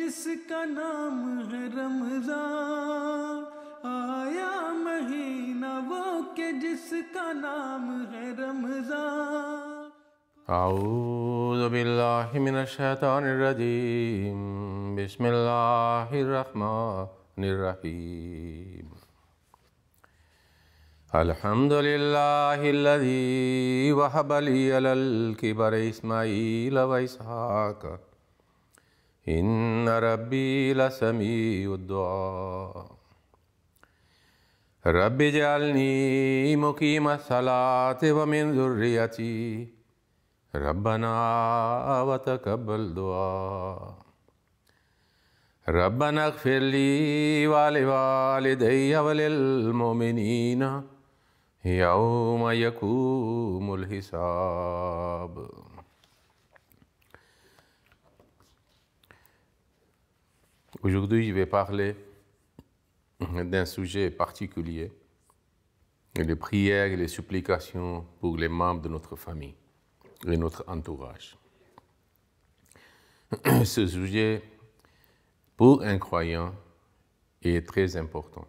जिसका नाम है रमज़ान, आया महीना वो के जिसका नाम है रमज़ान। अऊज़ु बिल्लाहि मिनश शैतानिर रजीम, बिस्मिल्लाहिर रहमानिर रहीम। अल्हम्दुलिल्लाहिल्लज़ी वहब ली अलल किबरि इस्माईल व इसहाक, इन्न रब्बी लसमीउद दुआ। रब्बि जअलनी मुकीमस सलाति व मिन ज़ुर्रियती, रब्बना व तक़ब्बल दुआ। रब्बना इग़फ़िर ली व लिवालिदैया व लिल मुमिनीना यौम यक़ूमुल हिसाब। Aujourd'hui, je vais parler d'un sujet particulier, les prières et les supplications pour les membres de notre famille et notre entourage. Ce sujet, pour un croyant, est très important.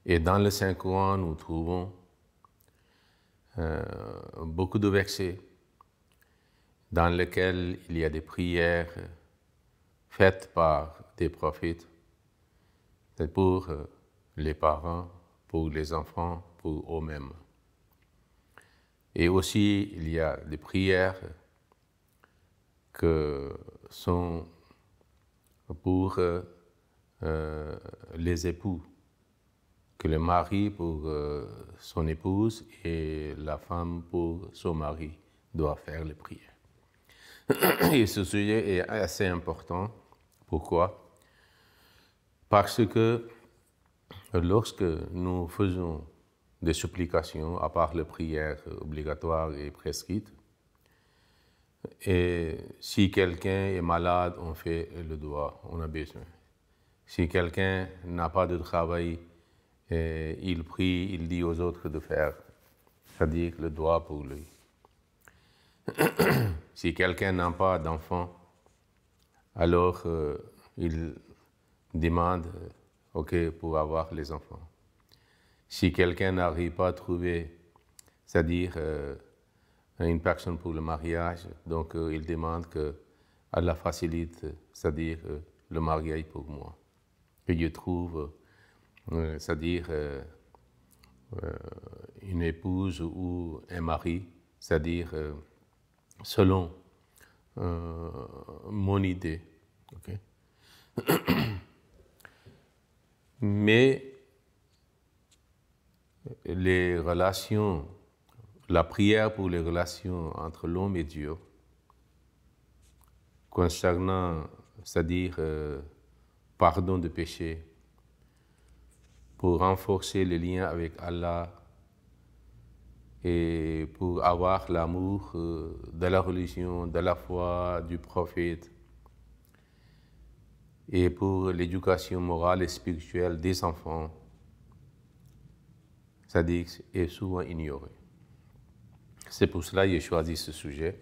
Et dans le Saint-Coran, nous trouvons beaucoup de versets dans lesquels il y a des prières faites par des prophètes pour les parents, pour les enfants, pour eux-mêmes. Et aussi, il y a des prières que sont pour les époux, que le mari pour son épouse et la femme pour son mari doit faire les prières. Et ce sujet est assez important. Pourquoi? Parce que lorsque nous faisons des supplications, à part les prières obligatoires et prescrites, et si quelqu'un est malade, on fait le doigt, on a besoin. Si quelqu'un n'a pas de travail, il prie, il dit aux autres de faire, c'est-à-dire le doigt pour lui. Si quelqu'un n'a pas d'enfant, alors il demande pour avoir les enfants. Si quelqu'un n'arrive pas à trouver, c'est-à-dire une personne pour le mariage, donc il demande que Allah facilite, c'est-à-dire le mariage pour moi. Que je trouve, c'est-à-dire une épouse ou un mari, c'est-à-dire selon mon idée. Okay? Mais les relations, la prière pour les relations entre l'homme et Dieu, concernant, c'est-à-dire pardon de péché, pour renforcer les liens avec Allah et pour avoir l'amour de la religion, de la foi, du prophète, et pour l'éducation morale et spirituelle des enfants, c'est-à-dire est souvent ignoré. C'est pour cela que j'ai choisi ce sujet.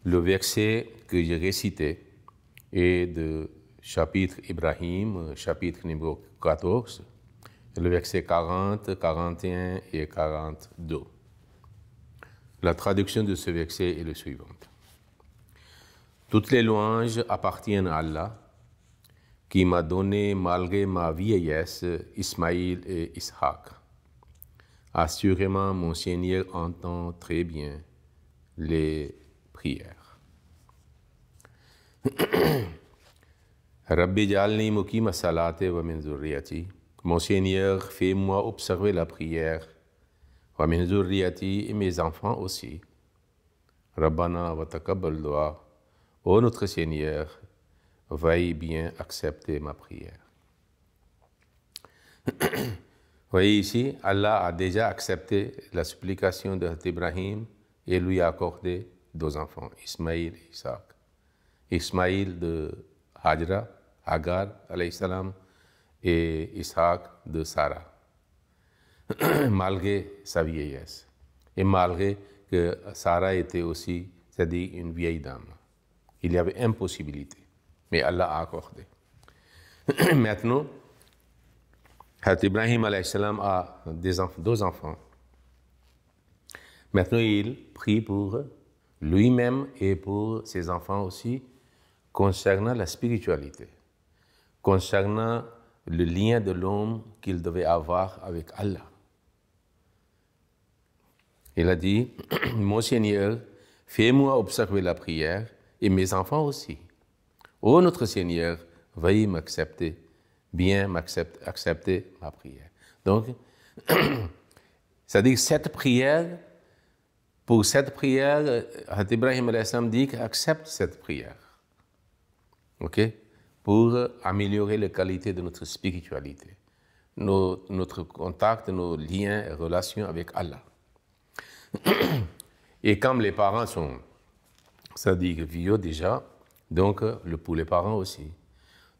Le verset que j'ai récité est de chapitre Ibrahim, chapitre numéro 14, le verset 40, 41 et 42. La traduction de ce verset est la suivante. Toutes les louanges appartiennent à Allah, qui m'a donné, malgré ma vieillesse, Ismaïl et Ishaq. Assurément, mon Seigneur entend très bien les prières. Rabbi ja'alni muqima salati wa min zurriyati. Mon Seigneur, fais-moi observer la prière, wa min zurriyati, et mes enfants aussi. Rabbana wa taqabbal du'a. Ô notre Seigneur, veuille bien accepter ma prière. Vous voyez ici, Allah a déjà accepté la supplication d'Ibrahim et lui a accordé deux enfants, Ismaïl et Isaac. Ismaïl de Hajra, Hagar, alayhi salam, et Isaac de Sarah, malgré sa vieillesse. Et malgré que Sarah était aussi, c'est-à-dire une vieille dame. il y avait impossibilité. Mais Allah a accordé. Maintenant, Hazrat Ibrahim alayhi salam a deux enfants. Maintenant, il prie pour lui-même et pour ses enfants aussi, concernant la spiritualité, concernant le lien de l'homme qu'il devait avoir avec Allah. Il a dit, mon Seigneur, fais-moi observer la prière et mes enfants aussi. Ô notre Seigneur, veuillez m'accepter, accepter ma prière. Donc, c'est-à-dire pour cette prière, Hazrat Ibrahim alayhi salam dit accepte cette prière. OK? Pour améliorer la qualité de notre spiritualité, notre contact, nos liens et relations avec Allah. Et comme les parents sont, c'est-à-dire vieux déjà, donc pour les parents aussi.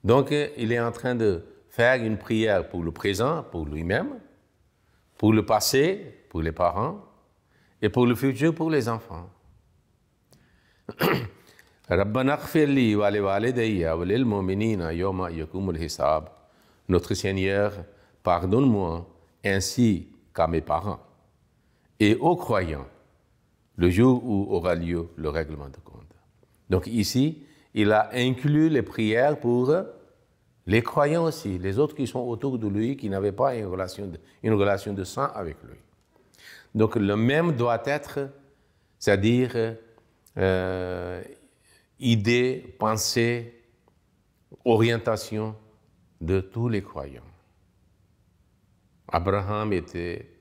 Donc il est en train de faire une prière pour le présent, pour lui-même, pour le passé, pour les parents, et pour le futur, pour les enfants. Rabbana ighfir li wa li walidayya wa lil mu'minina yawma yaqumul hisab. Notre Seigneur, pardonne-moi ainsi qu'à mes parents et aux croyants, le jour où aura lieu le règlement de compte. Donc ici, il a inclus les prières pour les croyants aussi, les autres qui sont autour de lui, qui n'avaient pas une relation de sang avec lui. Donc le même doit être, c'est-à-dire idée, pensée, orientation de tous les croyants. Abraham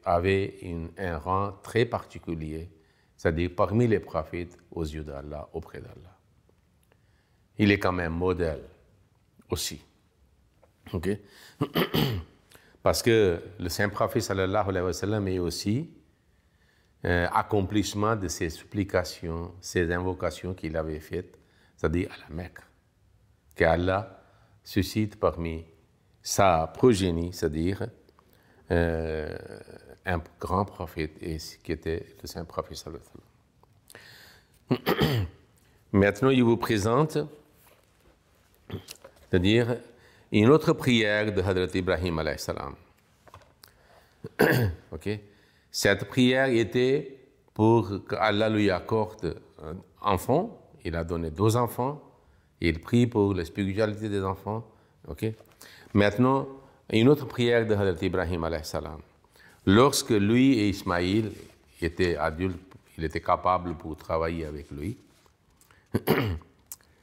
avait un rang très particulier, c'est-à-dire parmi les prophètes aux yeux d'Allah, auprès d'Allah. Il est quand même modèle aussi. Okay? Parce que le saint prophète sallallahu alayhi wa sallam est aussi accomplissement de ses supplications, ses invocations qu'il avait faites, c'est-à-dire à la Mecque, qu'Allah suscite parmi sa progénie, c'est-à-dire un grand prophète, et qui était le saint prophète sallallahu alayhi wa sallam. Maintenant, il vous présente, c'est-à-dire une autre prière de Hazrat Ibrahim alayhi salam. Okay? Cette prière était pour qu'Allah lui accorde un enfant. Il a donné 2 enfants. Il prie pour la spiritualité des enfants. Okay? Maintenant, une autre prière de Hazrat Ibrahim alayhi salam. Lorsque lui et Ismaïl étaient adultes, il était capable pour travailler avec lui.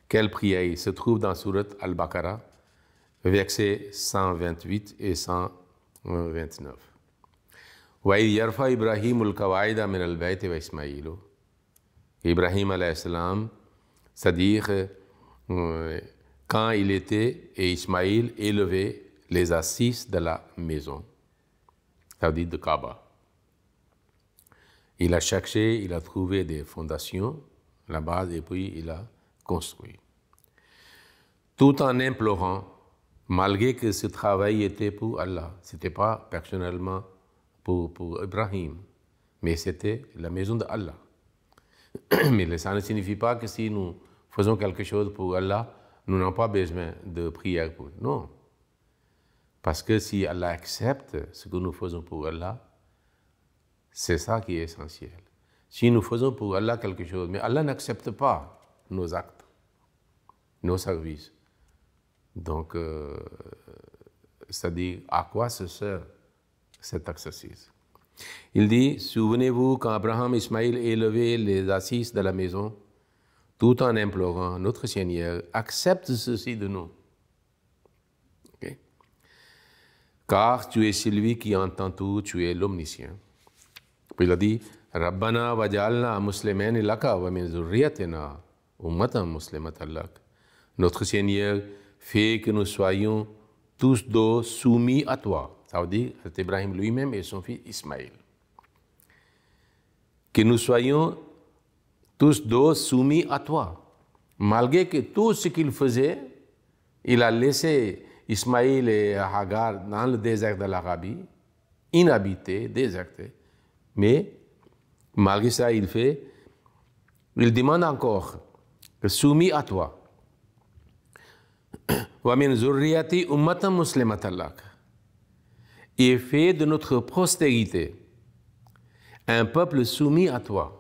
Quelle prière? Il se trouve dans Surat Al-Baqarah, versets 128 et 129. وَإِذْ يَرْفَعُ إِبْرَاهِيمُ الْقَوَاعِدَ مِنَ الْبَيْتِ وَإِسْمَاعِيلُ. Ibrahim alayhi salam, c'est-à-dire quand il était et Ismaïl élevait les assises de la maison, c'est-à-dire de Kaaba. Il a cherché, il a trouvé des fondations, la base, et puis il a construit. Tout en implorant, malgré que ce travail était pour Allah, ce n'était pas personnellement pour Ibrahim, mais c'était la maison d'Allah. Mais ça ne signifie pas que si nous faisons quelque chose pour Allah, nous n'avons pas besoin de prière pour. Non. Parce que si Allah accepte ce que nous faisons pour Allah, c'est ça qui est essentiel. Si nous faisons pour Allah quelque chose, mais Allah n'accepte pas nos actes, nos services. Donc, c'est-à-dire, à quoi se sert cet exercice? Il dit, souvenez-vous quand Abraham et Ismaïl élevaient les assises de la maison, tout en implorant notre Seigneur, accepte ceci de nous. Okay? Car tu es celui qui entend tout, tu es l'omniscient. Puis il a dit, Rabbana waj'alna muslimaini laka wa min zurriyatina ummatan muslimatan lak. Notre Seigneur fait que nous soyons tous deux soumis à toi. Ça veut dire c'est Ibrahim lui-même et son fils Ismaël. Que nous soyons tous deux soumis à toi. Malgré que tout ce qu'il faisait, il a laissé Ismaël et Hagar dans le désert de l'Arabie, inhabité, déserté. Mais malgré ça, il demande encore soumis à toi. Wa min zurriyati ummatan muslimatan lak. Et fais de notre postérité un peuple soumis à toi.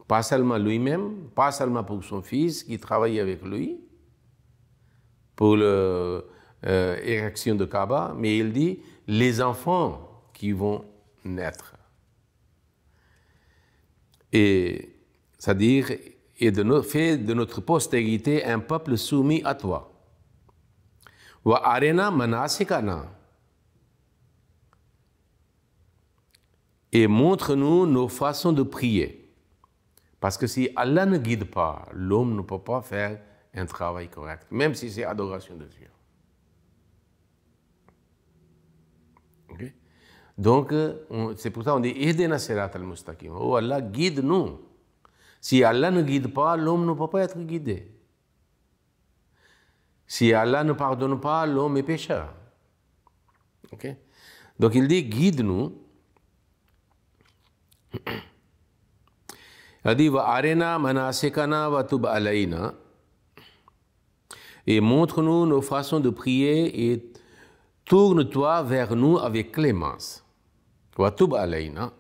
Pas seulement lui-même, pas seulement pour son fils qui travaille avec lui, pour l'érection de Kaaba, mais il dit les enfants qui vont naître. Et c'est-à-dire, fais de notre postérité un peuple soumis à toi. Wa arena manasikana. Et montre-nous nos façons de prier. Parce que si Allah ne guide pas, l'homme ne peut pas faire un travail correct, même si c'est adoration de Dieu. Okay? Donc, c'est pour ça qu'on dit Ihdina sirat al-mustaqim. Oh Allah, guide-nous. Si Allah ne guide pas, l'homme ne peut pas être guidé. Si Allah ne pardonne pas, l'homme est pécheur. Okay? Donc il dit guide-nous. Il dit va arena manasikana va tub alayna. Et montre-nous nos façons de prier et tourne-toi vers nous avec clémence. Va tub alayna.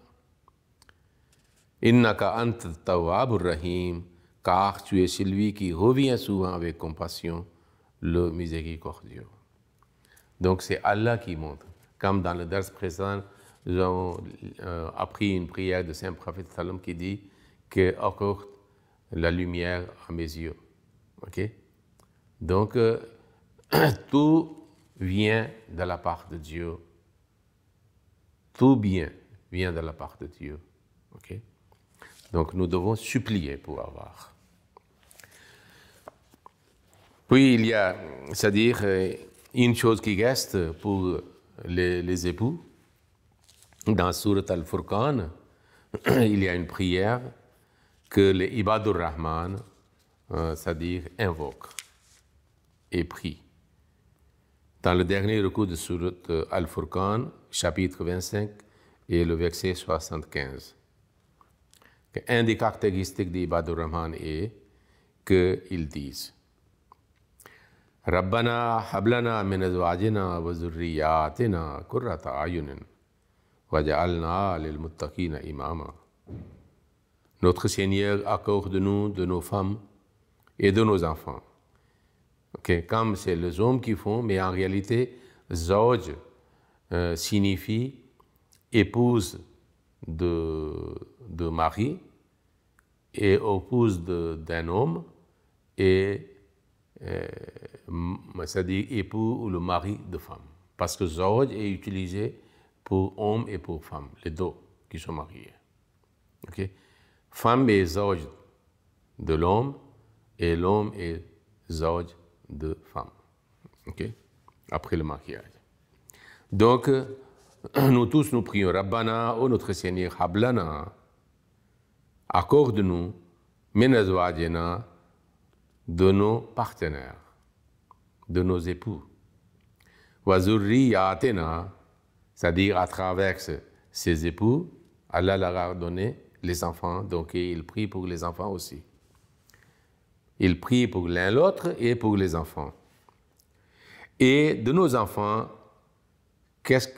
Innaka ant tawwabur rahim, car tu es celui qui revient souvent avec compassion, le miséricordieux. Donc c'est Allah qui montre. Comme dans le dars précédent, nous avons appris une prière de Saint Prophète Sallam qui dit que accorde la lumière à mes yeux. Okay? Donc tout vient de la part de Dieu. Tout bien vient de la part de Dieu. Okay? Donc nous devons supplier pour avoir. Puis il y a, c'est-à-dire, une chose qui reste pour les époux. Dans Surat Al-Furqan, il y a une prière que les Ibadur Rahman, c'est-à-dire, invoquent et prient. Dans le dernier recours de Surat Al-Furqan, chapitre 25 et le verset 75. Un des caractéristiques des Ibadur Rahman est qu'ils disent Rabbana hablana min azwajina wa zurriyatina qurrata ayunin waj'alna lil muttaqina imama. Notre Seigneur, accorde-nous de nos femmes et de nos enfants. Okay, comme c'est les hommes qui font, mais en réalité, zawj signifie épouse de mari et épouse d'un homme et c'est-à-dire époux ou le mari de femme. Parce que zawj est utilisé pour homme et pour femme, les deux qui sont mariés. Okay? Femme est zawj de l'homme et l'homme est zawj de femme. Okay? Après le mariage. Donc, nous tous nous prions, Rabbana, ô notre Seigneur, hablana, accorde-nous, min azwajina, de nos partenaires, de nos époux. Wa zurriyatina, c'est-à-dire à travers ses époux, Allah leur a donné les enfants, donc il prie pour les enfants aussi. Il prie pour l'un l'autre et pour les enfants. Et de nos enfants, qu'est-ce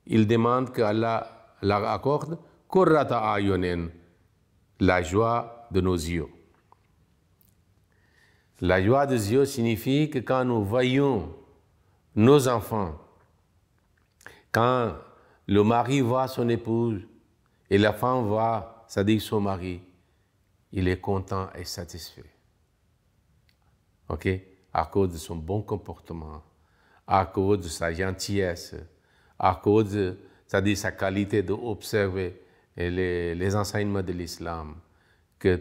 qu'il demande qu'Allah leur accorde? Qurrata ayunin, la joie de nos yeux. La joie des yeux signifie que quand nous voyons nos enfants, quand le mari voit son épouse et la femme voit, c'est-à-dire son mari, il est content et satisfait. Ok? À cause de son bon comportement, à cause de sa gentillesse, à cause de, c'est-à-dire sa qualité d'observer les enseignements de l'islam, que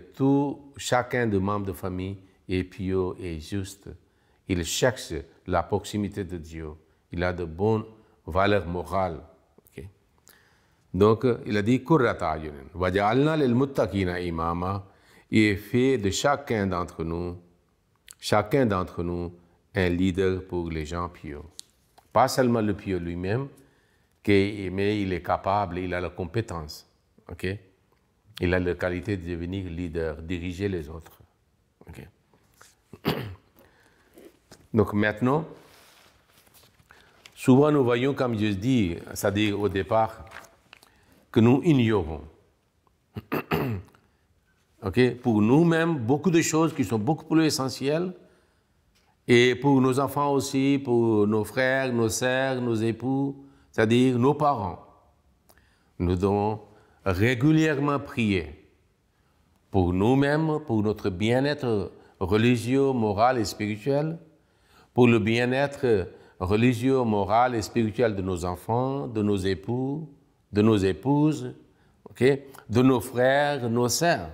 chacun des membres de famille est pieux et juste. Il cherche la proximité de Dieu. Il a de bonnes valeurs morales. Okay? Donc, il a dit Qurrata ayunin waj'alna lil muttaqina imama, et fait de chacun d'entre nous un leader pour les gens pieux. Pas seulement le pieux lui-même, mais il est capable, il a la compétence. Okay? Il a la qualité de devenir leader, diriger les autres. Okay. Donc maintenant, souvent nous voyons, comme je dis, c'est-à-dire au départ, que nous ignorons. Okay? Pour nous-mêmes, beaucoup de choses qui sont beaucoup plus essentielles, et pour nos enfants aussi, pour nos frères, nos sœurs, nos époux, c'est-à-dire nos parents. Nous devons régulièrement prier pour nous-mêmes, pour notre bien-être religieux, moral et spirituel, pour le bien-être religieux, moral et spirituel de nos enfants, de nos époux, de nos épouses, okay? De nos frères, nos sœurs.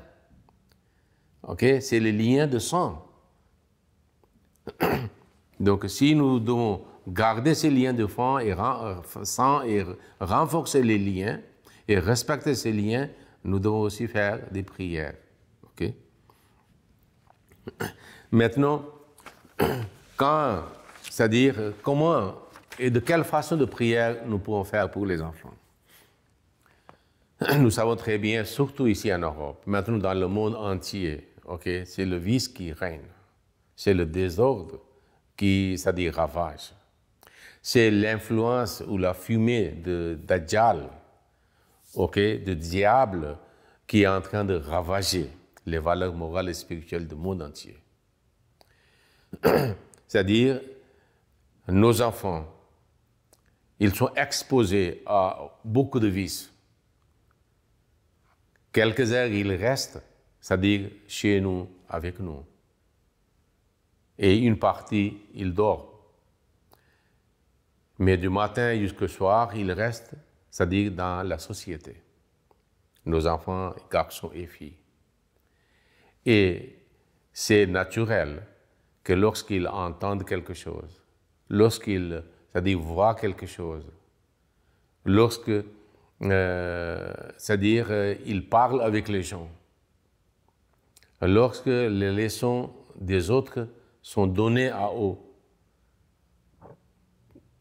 Okay? C'est les liens de sang. Donc, si nous devons garder ces liens de sang et renforcer les liens et respecter ces liens, nous devons aussi faire des prières. Okay? Maintenant, c'est-à-dire comment et de quelle façon de prière nous pouvons faire pour les enfants. Nous savons très bien, surtout ici en Europe, maintenant dans le monde entier, okay, c'est le vice qui règne, c'est le désordre qui, c'est-à-dire, ravage. C'est l'influence ou la fumée de Dajjal, okay, de diable, qui est en train de ravager les valeurs morales et spirituelles du monde entier. C'est-à-dire, nos enfants, ils sont exposés à beaucoup de vices. Quelques heures, ils restent, c'est-à-dire chez nous, avec nous. Et une partie, ils dorment. Mais du matin jusqu'au soir, ils restent, c'est-à-dire dans la société. Nos enfants, garçons et filles. Et c'est naturel que lorsqu'ils entendent quelque chose, lorsqu'ils, c'est-à-dire voient quelque chose, lorsque, c'est-à-dire ils parlent avec les gens, lorsque les leçons des autres sont données à eux,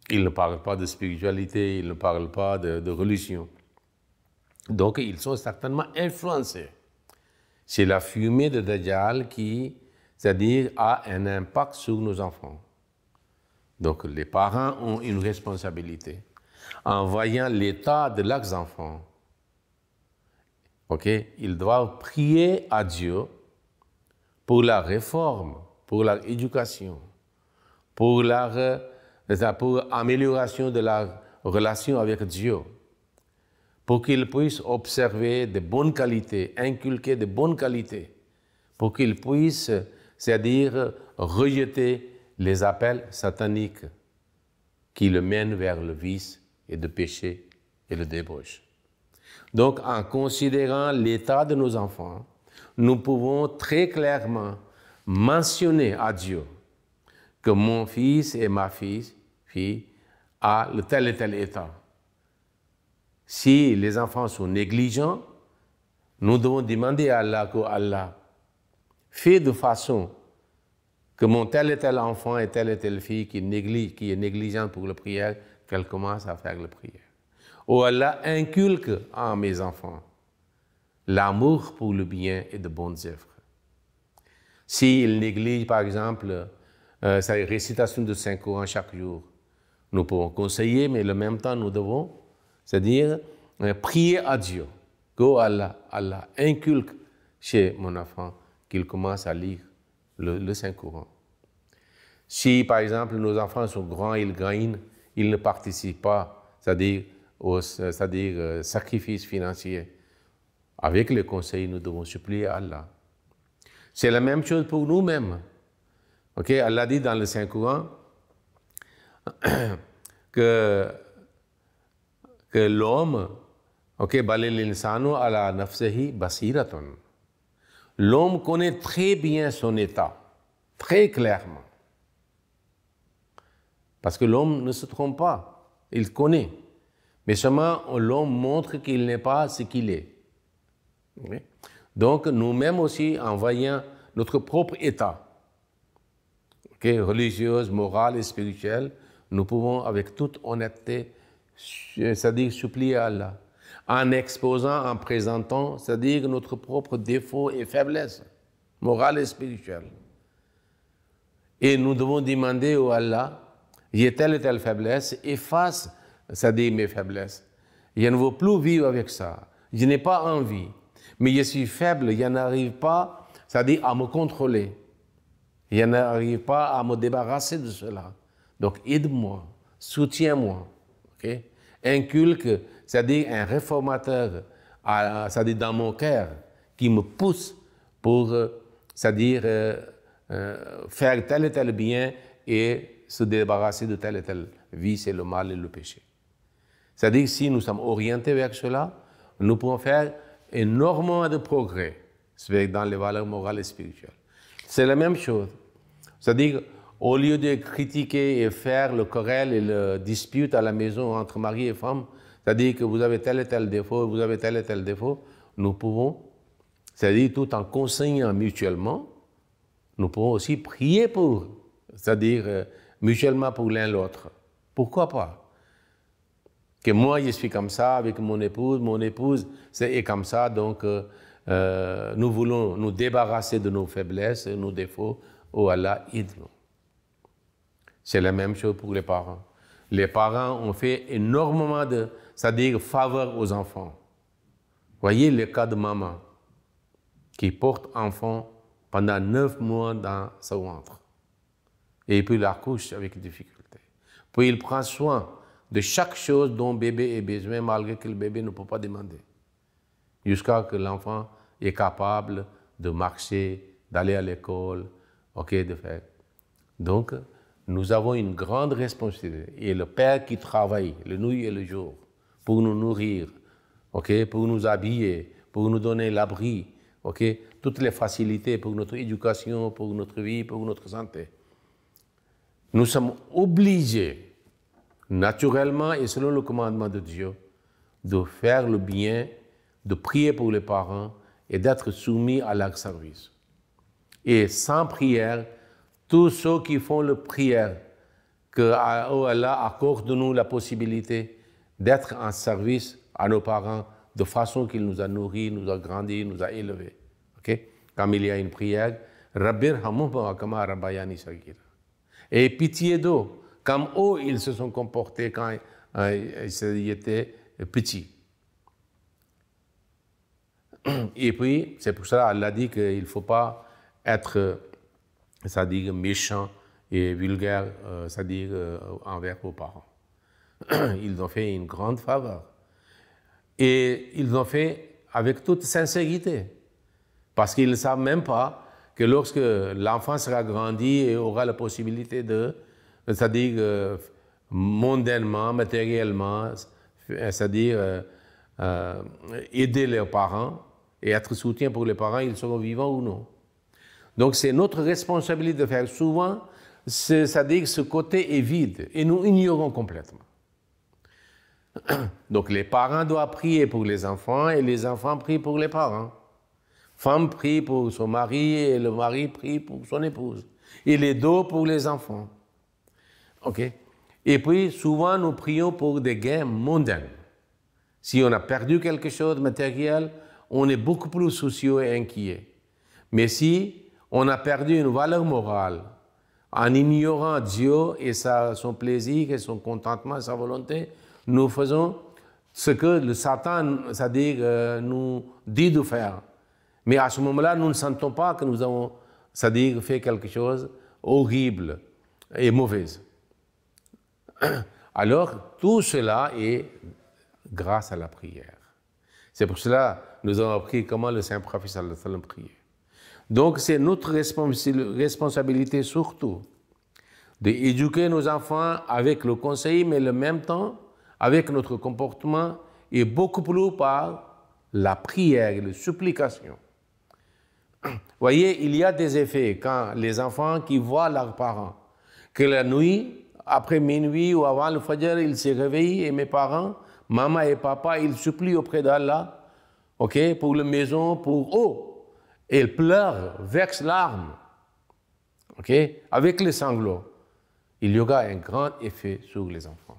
ils ne parlent pas de spiritualité, ils ne parlent pas de religion. Donc, ils sont certainement influencés. C'est la fumée de Dajjal qui, c'est-à-dire, a un impact sur nos enfants. Donc, les parents ont une responsabilité. En voyant l'état de leurs enfants, okay, ils doivent prier à Dieu pour la réforme, pour leur éducation, pour l'amélioration de leur relation avec Dieu, pour qu'ils puissent observer de bonnes qualités, inculquer de bonnes qualités, pour qu'ils puissent, c'est-à-dire, rejeter les appels sataniques qui le mènent vers le vice et le péché et le débauche. Donc, en considérant l'état de nos enfants, nous pouvons très clairement mentionner à Dieu que mon fils et ma fille a le tel et tel état. Si les enfants sont négligents, nous devons demander à Allah que Allah fait de façon que mon tel et tel enfant et telle fille qui est négligente pour la prière, qu'elle commence à faire la prière. Ou Allah inculque en mes enfants l'amour pour le bien et de bonnes œuvres. S'ils négligent, par exemple, sa récitation de Saint-Coran chaque jour, nous pouvons conseiller, mais en même temps, nous devons, c'est-à-dire, prier à Dieu, que Allah inculque chez mon enfant qu'il commence à lire le Saint-Coran. Si, par exemple, nos enfants sont grands, ils gagnent, ils ne participent pas, c'est-à-dire au sacrifice financier. Avec les conseils, nous devons supplier Allah. C'est la même chose pour nous-mêmes. Okay? Allah dit dans le Saint-Coran que l'homme, balil l'insanu ala nafsihi basiratun. L'homme connaît très bien son état, très clairement. Parce que l'homme ne se trompe pas, il connaît. Mais seulement l'homme montre qu'il n'est pas ce qu'il est. Okay? Donc nous-mêmes aussi, en voyant notre propre état, religieuse, morale et spirituelle, nous pouvons avec toute honnêteté, c'est-à-dire supplier Allah. en exposant, en présentant, c'est-à-dire notre propre défaut et faiblesse, morale et spirituelle. Et nous devons demander au Allah, j'ai telle et telle faiblesse, efface, c'est-à-dire mes faiblesses. Je ne veux plus vivre avec ça. Je n'ai pas envie. Mais je suis faible, je n'arrive pas, c'est-à-dire à me contrôler. Je n'arrive pas à me débarrasser de cela. Donc aide-moi, soutiens-moi. Okay? Inculque, c'est-à-dire un réformateur, c'est-à-dire dans mon cœur, qui me pousse pour, c'est-à-dire faire tel et tel bien et se débarrasser de tel et tel vice et le mal et le péché. C'est-à-dire si nous sommes orientés vers cela, nous pouvons faire énormément de progrès dans les valeurs morales et spirituelles. C'est la même chose. C'est-à-dire, au lieu de critiquer et faire le querelle et le dispute à la maison entre mari et femme, c'est-à-dire que vous avez tel et tel défaut, vous avez tel et tel défaut, nous pouvons, c'est-à-dire tout en conseillant mutuellement, nous pouvons aussi prier pour, c'est-à-dire mutuellement pour l'un l'autre. Pourquoi pas? Que moi, je suis comme ça avec mon épouse est comme ça, donc nous voulons nous débarrasser de nos faiblesses, de nos défauts. Oh Allah, aide-nous. C'est la même chose pour les parents. Les parents ont fait énormément de, c'est-à-dire faveur aux enfants. Voyez le cas de maman qui porte enfant pendant 9 mois dans son ventre. Et puis il accouche avec difficulté. Puis il prend soin de chaque chose dont bébé a besoin, malgré que le bébé ne peut pas demander. Jusqu'à ce que l'enfant est capable de marcher, d'aller à l'école, de faire. Donc, nous avons une grande responsabilité. Et le père qui travaille le nuit et le jour pour nous nourrir, pour nous habiller, pour nous donner l'abri, toutes les facilités pour notre éducation, pour notre vie, pour notre santé. Nous sommes obligés, naturellement et selon le commandement de Dieu, de faire le bien, de prier pour les parents et d'être soumis à leur service. Et sans prière, tous ceux qui font la prière, que Allah accorde-nous la possibilité d'être en service à nos parents de façon qu'il nous a nourris, nous a grandis, nous a élevés. Comme il y a une prière, Rabbir hamouhuma kama rabbayani saghira. Et pitié d'eux, comme eux ils se sont comportés quand ils étaient petits. Et puis, c'est pour ça qu'Allah dit qu'il ne faut pas être, c'est-à-dire méchant et vulgaire, c'est-à-dire envers vos parents. Ils ont fait une grande faveur. Et ils l'ont fait avec toute sincérité. Parce qu'ils ne savent même pas que lorsque l'enfant sera grandi et aura la possibilité de, c'est-à-dire mondainement, matériellement, c'est-à-dire aider leurs parents et être soutien pour les parents, ils seront vivants ou non. Donc c'est notre responsabilité de faire souvent, c'est-à-dire que ce côté est vide et nous ignorons complètement. Donc les parents doivent prier pour les enfants et les enfants prient pour les parents. Femme prie pour son mari et le mari prie pour son épouse. Et les deux pour les enfants. Et puis souvent nous prions pour des gains mondains. Si on a perdu quelque chose de matériel, on est beaucoup plus soucieux et inquiet. Mais si on a perdu une valeur morale en ignorant Dieu et son plaisir et son contentement et sa volonté, nous faisons ce que le Satan, c'est-à-dire, nous dit de faire. Mais à ce moment-là, nous ne sentons pas que nous avons, c'est-à-dire, fait quelque chose horrible et mauvais. Alors, tout cela est grâce à la prière. C'est pour cela que nous avons appris comment le Saint-Prophète sallallahu alayhi wa sallam priait. Donc, c'est notre responsabilité surtout d'éduquer nos enfants avec le conseil, mais en même temps, avec notre comportement, et beaucoup plus par la prière et la supplication. Vous voyez, il y a des effets quand les enfants qui voient leurs parents, que la nuit, après minuit ou avant le fajr, ils se réveillent et mes parents, maman et papa, ils supplient auprès d'Allah, pour la maison, pour eux. Et ils pleurent, versent larmes, avec les sanglots. Il y aura un grand effet sur les enfants.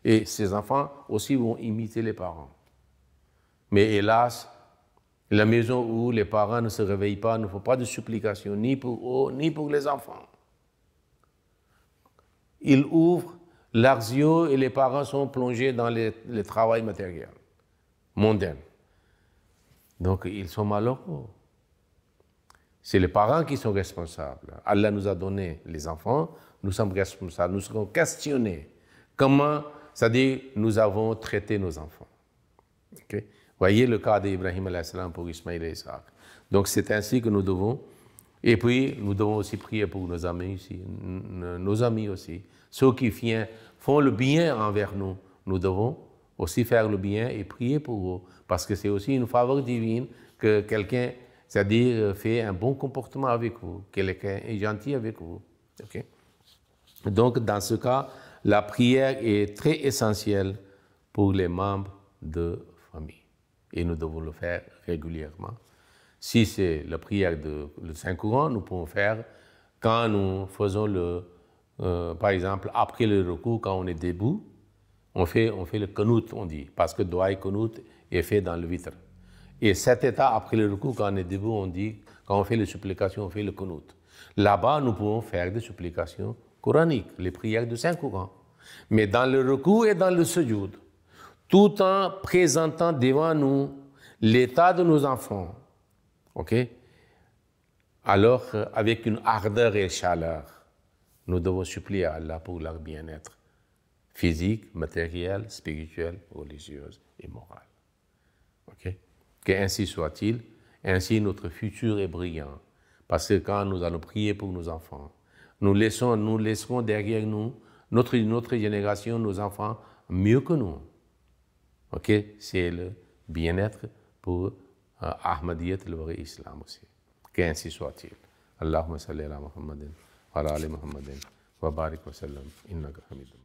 Et ces enfants aussi vont imiter les parents. Mais hélas, la maison où les parents ne se réveillent pas ne font pas de supplication, ni pour eux, ni pour les enfants. Ils ouvrent leurs yeux et les parents sont plongés dans le travail matériel, mondain. Donc, ils sont malheureux. C'est les parents qui sont responsables. Allah nous a donné les enfants, nous sommes responsables, nous serons questionnés. Comment, c'est-à-dire, nous avons traité nos enfants. Okay? Voyez le cas d'Ibrahim pour Ismaïl et Isaac. Donc, c'est ainsi que nous devons. Et puis, nous devons aussi prier pour nos amis aussi, Ceux qui font le bien envers nous, nous devons aussi faire le bien et prier pour eux. Parce que c'est aussi une faveur divine que quelqu'un, c'est-à-dire, fait un bon comportement avec vous, quelqu'un est gentil avec vous. Okay? Donc, dans ce cas, la prière est très essentielle pour les membres de famille. Et nous devons le faire régulièrement. Si c'est la prière le Saint-Courant, nous pouvons faire quand nous faisons par exemple, après le recours, quand on est debout, on fait le qunut, on dit, parce que doa et qunut est fait dans le vitre. Et cet état, après le recours, quand on est debout, on dit, quand on fait les supplications, on fait le qunut. Là-bas, nous pouvons faire des supplications coraniques, les prières du Saint-Courant. Mais dans le recours et dans le sujoud, tout en présentant devant nous l'état de nos enfants, ok? Alors, avec une ardeur et chaleur, nous devons supplier à Allah pour leur bien-être physique, matériel, spirituel, religieux et moral. Ok? Qu'ainsi soit-il, ainsi notre futur est brillant. Parce que quand nous allons prier pour nos enfants, nous laisserons derrière nous notre génération, nos enfants, mieux que nous. Ok? C'est le bien-être pour Ahmadiyyat, le vrai islam aussi. Qu'ainsi soit-il. Allahumma salli ala Muhammadin wa ala ali Muhammadin wa barik wa sallam innaka hamidun.